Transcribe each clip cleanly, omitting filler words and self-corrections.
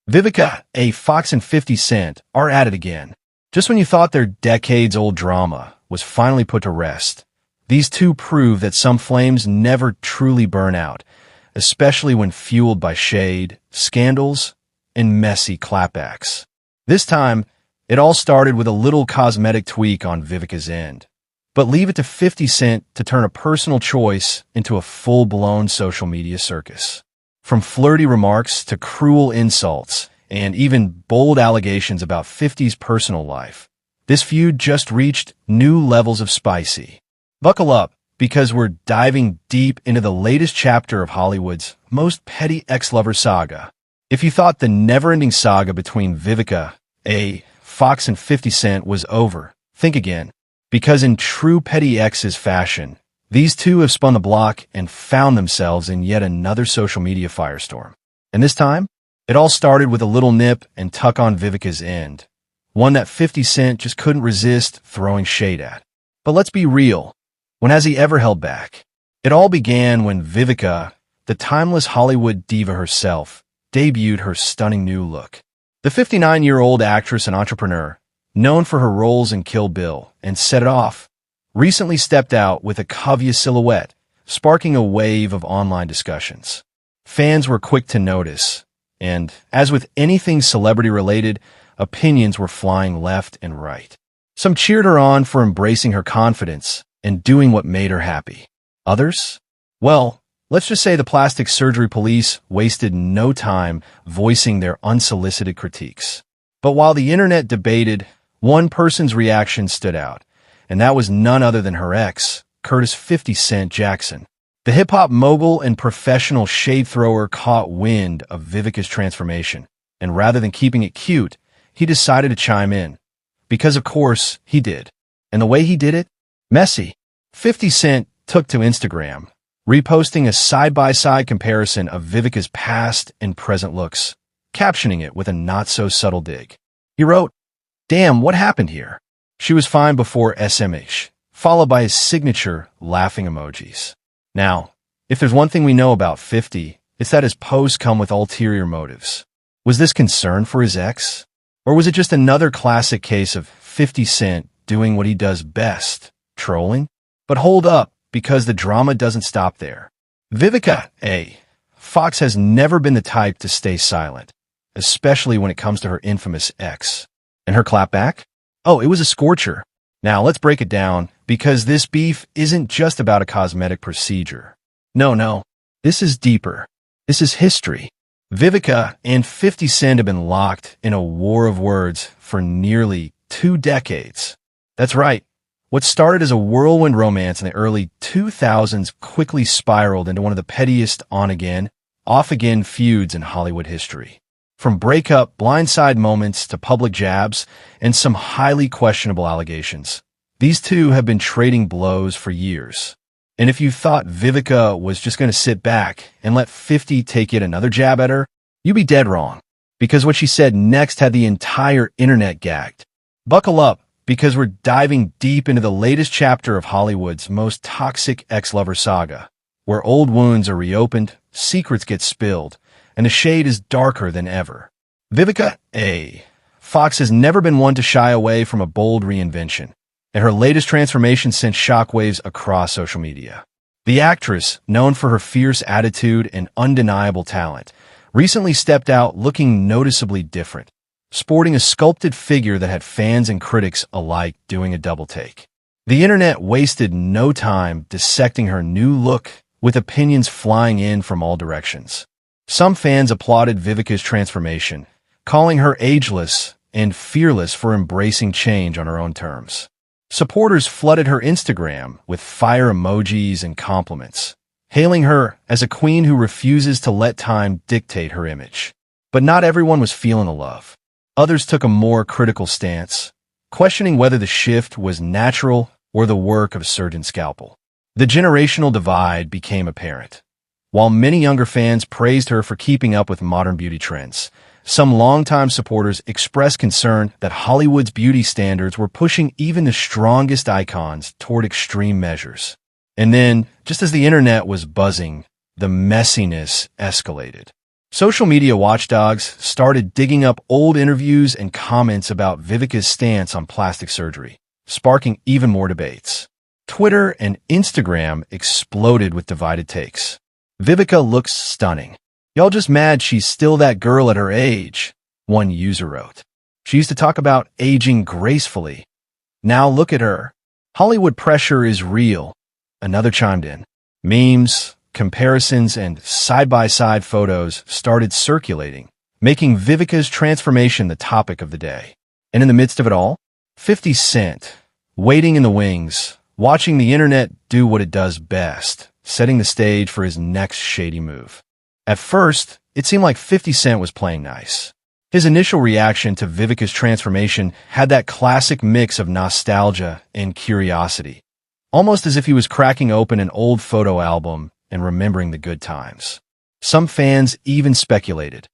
Vivica, Fox and 50 Cent are at it again. Just when you thought their decades-old drama was finally put to rest, these two prove that some flames never truly burn out, especially when fueled by shade, scandals, and messy clapbacks. This time, it all started with a little cosmetic tweak on Vivica's end. But leave it to 50 Cent to turn a personal choice into a full-blown social media circus. From flirty remarks to cruel insults, and even bold allegations about 50's personal life, this feud just reached new levels of spicy. Buckle up, because we're diving deep into the latest chapter of Hollywood's most petty ex-lover saga. If you thought the never-ending saga between Vivica, Fox and 50 Cent was over, think again. Because in true petty exes fashion, these two have spun the block and found themselves in yet another social media firestorm. And this time, it all started with a little nip and tuck on Vivica's end, one that 50 Cent just couldn't resist throwing shade at. But let's be real, when has he ever held back? It all began when Vivica, the timeless Hollywood diva herself, debuted her stunning new look. The 59-year-old actress and entrepreneur, known for her roles in Kill Bill and Set It Off, recently stepped out with a Kavya silhouette, sparking a wave of online discussions. Fans were quick to notice, and, as with anything celebrity-related, opinions were flying left and right. Some cheered her on for embracing her confidence and doing what made her happy. Others? Well, let's just say the plastic surgery police wasted no time voicing their unsolicited critiques. But while the internet debated, one person's reaction stood out, and that was none other than her ex, Curtis 50 Cent Jackson. The hip-hop mogul and professional shade thrower caught wind of Vivica's transformation, and rather than keeping it cute, he decided to chime in. Because of course, he did. And the way he did it? Messy. 50 Cent took to Instagram, reposting a side-by-side comparison of Vivica's past and present looks, captioning it with a not-so-subtle dig. He wrote, "Damn, what happened here?" She was fine before SMH, followed by his signature laughing emojis. Now, if there's one thing we know about 50, it's that his posts come with ulterior motives. Was this concern for his ex? Or was it just another classic case of 50 Cent doing what he does best, trolling? But hold up, because the drama doesn't stop there. Vivica, Fox has never been the type to stay silent, especially when it comes to her infamous ex. And her clapback? Oh, it was a scorcher. Now let's break it down, because this beef isn't just about a cosmetic procedure. No, this is deeper. This is history. Vivica and 50 Cent have been locked in a war of words for nearly 2 decades. That's right. What started as a whirlwind romance in the early 2000s quickly spiraled into one of the pettiest on-again, off-again feuds in Hollywood history. From breakup, blindside moments to public jabs and some highly questionable allegations, these two have been trading blows for years. And if you thought Vivica was just going to sit back and let 50 take yet another jab at her, you'd be dead wrong, because what she said next had the entire internet gagged. Buckle up, because we're diving deep into the latest chapter of Hollywood's most toxic ex-lover saga, where old wounds are reopened, secrets get spilled, and the shade is darker than ever. Vivica, Fox has never been one to shy away from a bold reinvention, and her latest transformation sent shockwaves across social media. The actress, known for her fierce attitude and undeniable talent, recently stepped out looking noticeably different, sporting a sculpted figure that had fans and critics alike doing a double take. The internet wasted no time dissecting her new look, with opinions flying in from all directions. Some fans applauded Vivica's transformation, calling her ageless and fearless for embracing change on her own terms. Supporters flooded her Instagram with fire emojis and compliments, hailing her as a queen who refuses to let time dictate her image. But not everyone was feeling the love. Others took a more critical stance, questioning whether the shift was natural or the work of a surgeon's scalpel. The generational divide became apparent. While many younger fans praised her for keeping up with modern beauty trends, some longtime supporters expressed concern that Hollywood's beauty standards were pushing even the strongest icons toward extreme measures. And then, just as the internet was buzzing, the messiness escalated. Social media watchdogs started digging up old interviews and comments about Vivica's stance on plastic surgery, sparking even more debates. Twitter and Instagram exploded with divided takes. Vivica looks stunning. Y'all just mad she's still that girl at her age, one user wrote. She used to talk about aging gracefully. Now look at her. Hollywood pressure is real, another chimed in. Memes, comparisons, and side-by-side photos started circulating, making Vivica's transformation the topic of the day. And in the midst of it all, 50 Cent, waiting in the wings, watching the internet do what it does best, setting the stage for his next shady move. At first, it seemed like 50 Cent was playing nice. His initial reaction to Vivica's transformation had that classic mix of nostalgia and curiosity, almost as if he was cracking open an old photo album and remembering the good times. Some fans even speculated,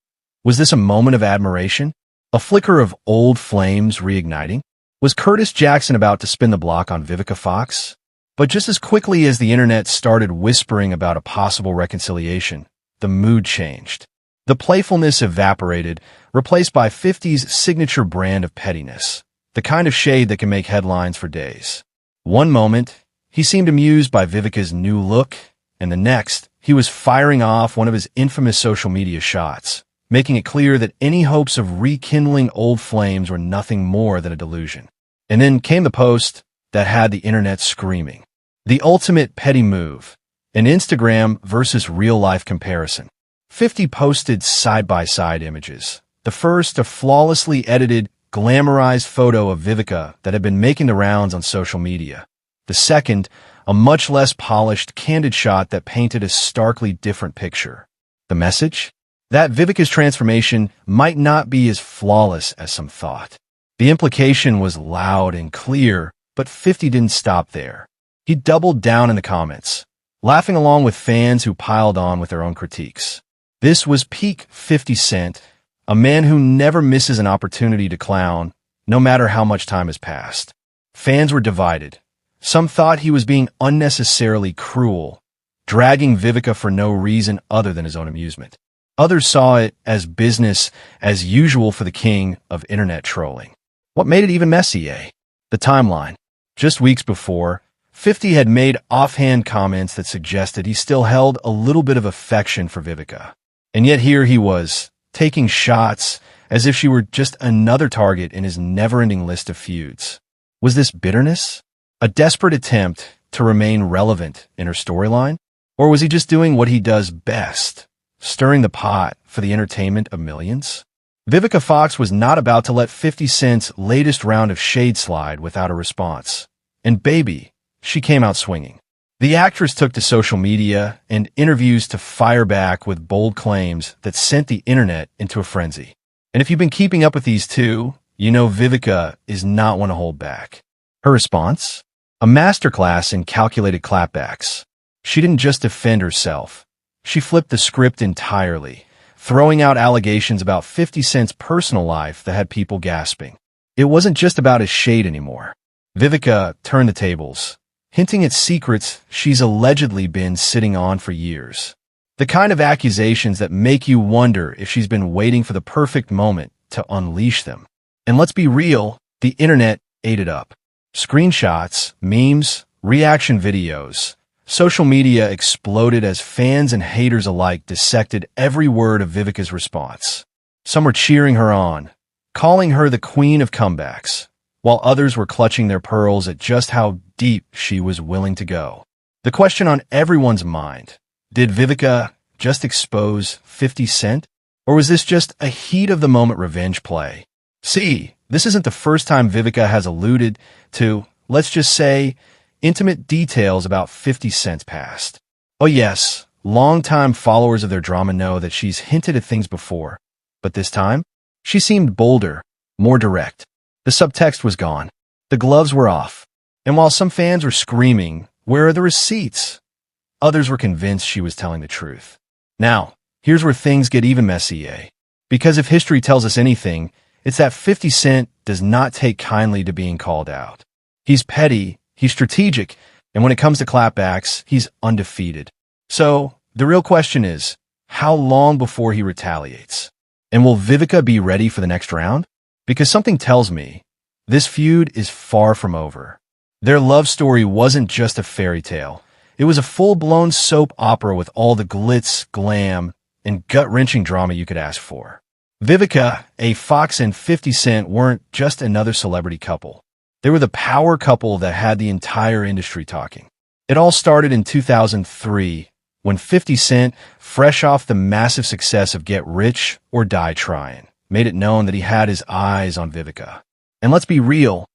was this a moment of admiration? A flicker of old flames reigniting? Was Curtis Jackson about to spin the block on Vivica Fox? But just as quickly as the internet started whispering about a possible reconciliation, the mood changed. The playfulness evaporated, replaced by 50's signature brand of pettiness, the kind of shade that can make headlines for days. One moment, he seemed amused by Vivica's new look, and the next, he was firing off one of his infamous social media shots, making it clear that any hopes of rekindling old flames were nothing more than a delusion. And then came the post that had the internet screaming. The ultimate petty move, an Instagram versus real-life comparison. 50 posted side-by-side images. The first, a flawlessly edited, glamorized photo of Vivica that had been making the rounds on social media. The second, a much less polished, candid shot that painted a starkly different picture. The message? That Vivica's transformation might not be as flawless as some thought. The implication was loud and clear, but 50 didn't stop there. He doubled down in the comments, laughing along with fans who piled on with their own critiques. This was peak 50 Cent, a man who never misses an opportunity to clown, no matter how much time has passed. Fans were divided. Some thought he was being unnecessarily cruel, dragging Vivica for no reason other than his own amusement. Others saw it as business as usual for the king of internet trolling. What made it even messier? The timeline. Just weeks before, 50 had made offhand comments that suggested he still held a little bit of affection for Vivica. And yet here he was, taking shots as if she were just another target in his never-ending list of feuds. Was this bitterness? A desperate attempt to remain relevant in her storyline? Or was he just doing what he does best, stirring the pot for the entertainment of millions? Vivica Fox was not about to let 50 Cent's latest round of shade slide without a response. And baby, she came out swinging. The actress took to social media and interviews to fire back with bold claims that sent the internet into a frenzy. And if you've been keeping up with these two, you know Vivica is not one to hold back. Her response? A masterclass in calculated clapbacks. She didn't just defend herself. She flipped the script entirely, throwing out allegations about 50 Cent's personal life that had people gasping. It wasn't just about his shade anymore. Vivica turned the tables, hinting at secrets she's allegedly been sitting on for years. The kind of accusations that make you wonder if she's been waiting for the perfect moment to unleash them. And let's be real, the internet ate it up. Screenshots, memes, reaction videos. Social media exploded as fans and haters alike dissected every word of Vivica's response. Some were cheering her on, calling her the queen of comebacks, while others were clutching their pearls at just how deep she was willing to go. The question on everyone's mind, did Vivica just expose 50 Cent? Or was this just a heat-of-the-moment revenge play? See, this isn't the first time Vivica has alluded to, let's just say, intimate details about 50 Cent's past. Oh yes, longtime followers of their drama know that she's hinted at things before, but this time, she seemed bolder, more direct. The subtext was gone. The gloves were off. And while some fans were screaming, "Where are the receipts?" others were convinced she was telling the truth. Now, here's where things get even messier. Because if history tells us anything, it's that 50 Cent does not take kindly to being called out. He's petty, he's strategic, and when it comes to clapbacks, he's undefeated. So, the real question is, How long before he retaliates? And will Vivica be ready for the next round? Because something tells me this feud is far from over. Their love story wasn't just a fairy tale. It was a full-blown soap opera with all the glitz, glam, and gut-wrenching drama you could ask for. Vivica, A. Fox, and 50 Cent weren't just another celebrity couple. They were the power couple that had the entire industry talking. It all started in 2003 when 50 Cent, fresh off the massive success of Get Rich or Die Trying, made it known that he had his eyes on Vivica. And let's be real,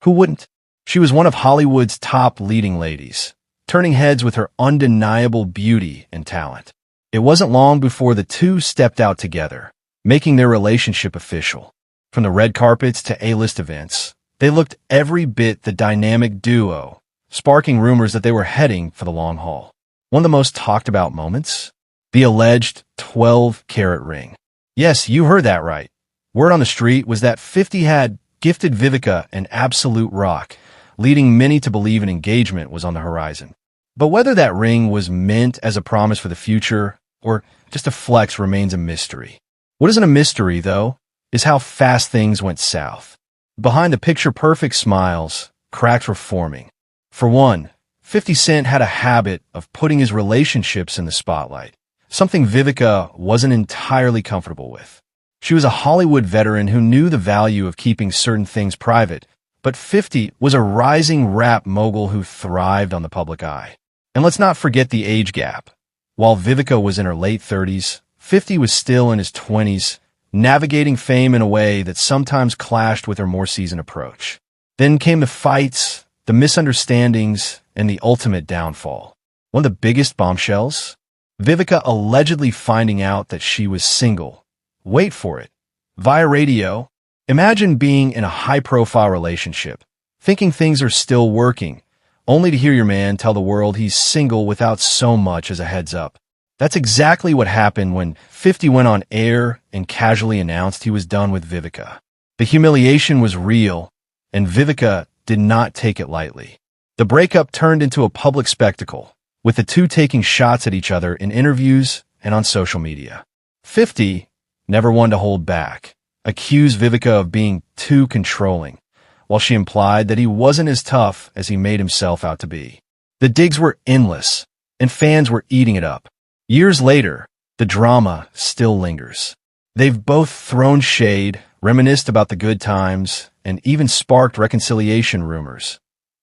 who wouldn't? She was one of Hollywood's top leading ladies, turning heads with her undeniable beauty and talent. It wasn't long before the two stepped out together, making their relationship official. From the red carpets to A-list events, they looked every bit the dynamic duo, sparking rumors that they were heading for the long haul. One of the most talked about moments? The alleged 12-carat ring. Yes, you heard that right. Word on the street was that 50 had gifted Vivica an absolute rock, leading many to believe an engagement was on the horizon. But whether that ring was meant as a promise for the future or just a flex remains a mystery. What isn't a mystery, though, is how fast things went south. Behind the picture-perfect smiles, cracks were forming. For one, 50 Cent had a habit of putting his relationships in the spotlight, something Vivica wasn't entirely comfortable with. She was a Hollywood veteran who knew the value of keeping certain things private, but 50 was a rising rap mogul who thrived on the public eye. And let's not forget the age gap. While Vivica was in her late 30s, 50 was still in his 20s, navigating fame in a way that sometimes clashed with her more seasoned approach. Then came the fights, the misunderstandings, and the ultimate downfall. One of the biggest bombshells? Vivica allegedly finding out that she was single. Wait for it. Via radio. Imagine being in a high-profile relationship, thinking things are still working, only to hear your man tell the world he's single without so much as a heads up. That's exactly what happened when 50 went on air and casually announced he was done with Vivica. The humiliation was real, and Vivica did not take it lightly. The breakup turned into a public spectacle, with the two taking shots at each other in interviews and on social media. 50, never one to hold back, accused Vivica of being too controlling, while she implied that he wasn't as tough as he made himself out to be. The digs were endless, and fans were eating it up. Years later, the drama still lingers. They've both thrown shade, reminisced about the good times, and even sparked reconciliation rumors,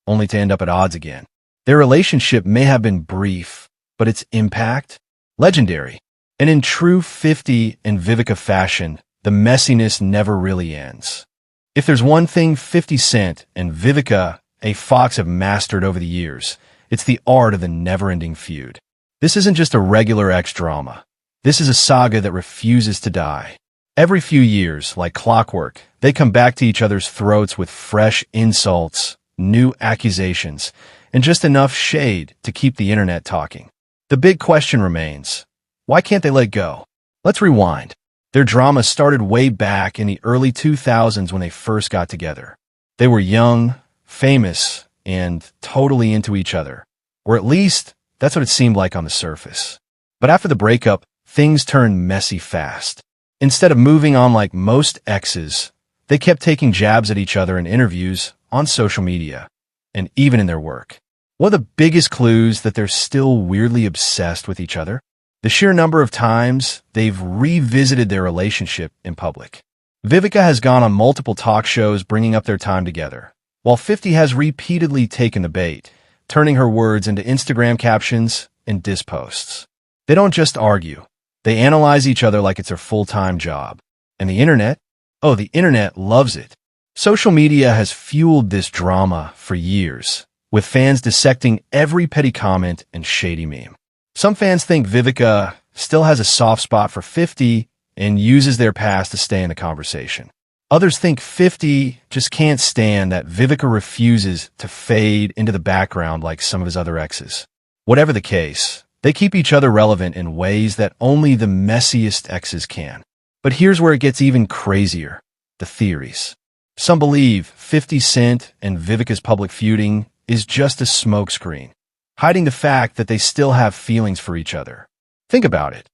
only to end up at odds again. Their relationship may have been brief, but its impact? Legendary. And in true 50 and Vivica fashion, the messiness never really ends. If there's one thing 50 Cent and Vivica, A. Fox, have mastered over the years, it's the art of the never-ending feud. This isn't just a regular ex-drama. This is a saga that refuses to die. Every few years, like clockwork, they come back to each other's throats with fresh insults, new accusations, and just enough shade to keep the internet talking. The big question remains, why can't they let go? Let's rewind. Their drama started way back in the early 2000s when they first got together. They were young, famous, and totally into each other. Or at least, that's what it seemed like on the surface. But after the breakup, things turned messy fast. Instead of moving on like most exes, they kept taking jabs at each other in interviews, on social media, and even in their work. One of the biggest clues that they're still weirdly obsessed with each other? The sheer number of times they've revisited their relationship in public. Vivica has gone on multiple talk shows bringing up their time together, while 50 has repeatedly taken the bait, turning her words into Instagram captions and diss posts. They don't just argue. They analyze each other like it's their full-time job. And the internet? Oh, the internet loves it. Social media has fueled this drama for years, with fans dissecting every petty comment and shady meme. Some fans think Vivica still has a soft spot for 50 and uses their past to stay in the conversation. Others think 50 just can't stand that Vivica refuses to fade into the background like some of his other exes. Whatever the case, they keep each other relevant in ways that only the messiest exes can. But here's where it gets even crazier, the theories. Some believe 50 Cent and Vivica's public feuding is just a smokescreen, hiding the fact that they still have feelings for each other. Think about it.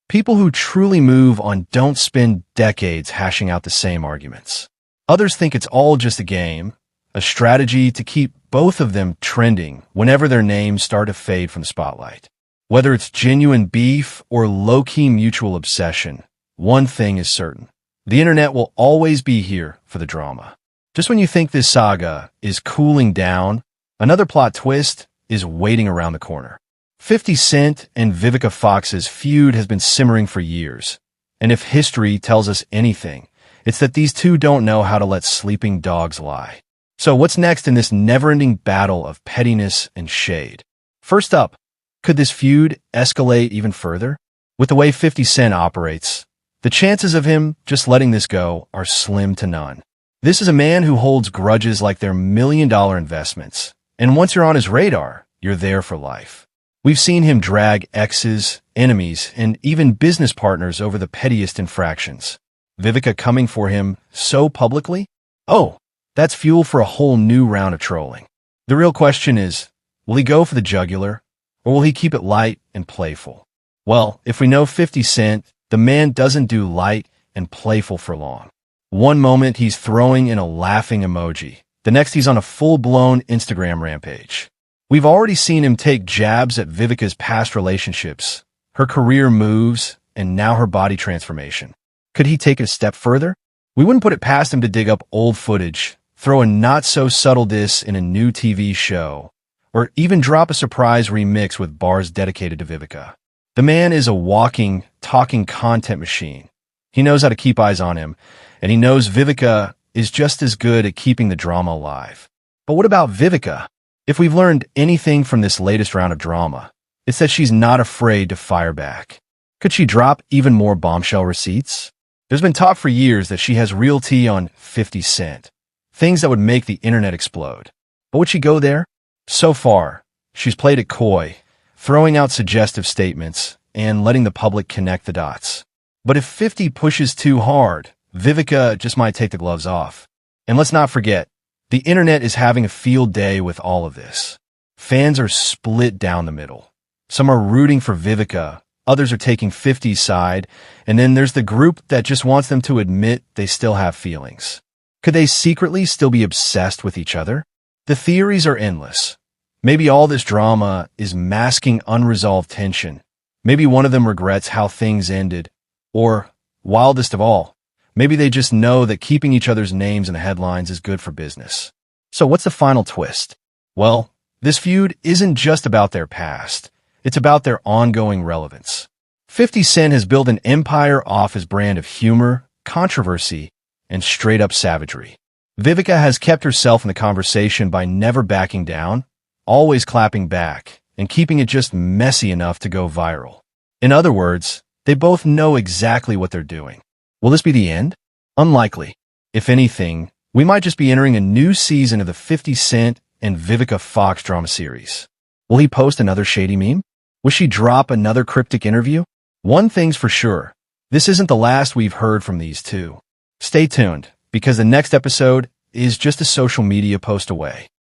People who truly move on don't spend decades hashing out the same arguments. Others think it's all just a game, a strategy to keep both of them trending whenever their names start to fade from the spotlight. Whether it's genuine beef or low-key mutual obsession, one thing is certain. The internet will always be here for the drama. Just when you think this saga is cooling down, another plot twist is waiting around the corner. 50 Cent and Vivica Fox's feud has been simmering for years, and if history tells us anything, it's that these two don't know how to let sleeping dogs lie. So what's next in this never-ending battle of pettiness and shade? First up, could this feud escalate even further? With the way 50 Cent operates, the chances of him just letting this go are slim to none. This is a man who holds grudges like they're million-dollar investments, and once you're on his radar, you're there for life. We've seen him drag exes, enemies, and even business partners over the pettiest infractions. Vivica coming for him so publicly? Oh, that's fuel for a whole new round of trolling. The real question is, will he go for the jugular, or will he keep it light and playful? Well, if we know 50 Cent, the man doesn't do light and playful for long. One moment he's throwing in a laughing emoji. The next he's on a full-blown Instagram rampage. We've already seen him take jabs at Vivica's past relationships, her career moves, and now her body transformation. Could he take it a step further? We wouldn't put it past him to dig up old footage, throw a not-so-subtle diss in a new TV show, or even drop a surprise remix with bars dedicated to Vivica. The man is a walking, talking content machine. He knows how to keep eyes on him, and he knows Vivica is just as good at keeping the drama alive. But what about Vivica? If we've learned anything from this latest round of drama, it's that she's not afraid to fire back. Could she drop even more bombshell receipts? There's been talk for years that she has real tea on 50 Cent, things that would make the internet explode. But would she go there? So far, she's played it coy, throwing out suggestive statements and letting the public connect the dots. But if 50 pushes too hard, Vivica just might take the gloves off. And let's not forget, the internet is having a field day with all of this. Fans are split down the middle. Some are rooting for Vivica, others are taking 50's side, and then there's the group that just wants them to admit they still have feelings. Could they secretly still be obsessed with each other? The theories are endless. Maybe all this drama is masking unresolved tension. Maybe one of them regrets how things ended. Or, wildest of all, maybe they just know that keeping each other's names in the headlines is good for business. So what's the final twist? Well, this feud isn't just about their past. It's about their ongoing relevance. 50 Cent has built an empire off his brand of humor, controversy, and straight-up savagery. Vivica has kept herself in the conversation by never backing down, always clapping back, and keeping it just messy enough to go viral. In other words, they both know exactly what they're doing. Will this be the end? Unlikely. If anything, we might just be entering a new season of the 50 Cent and Vivica Fox drama series. Will he post another shady meme? Will she drop another cryptic interview? One thing's for sure, this isn't the last we've heard from these two. Stay tuned, because the next episode is just a social media post away.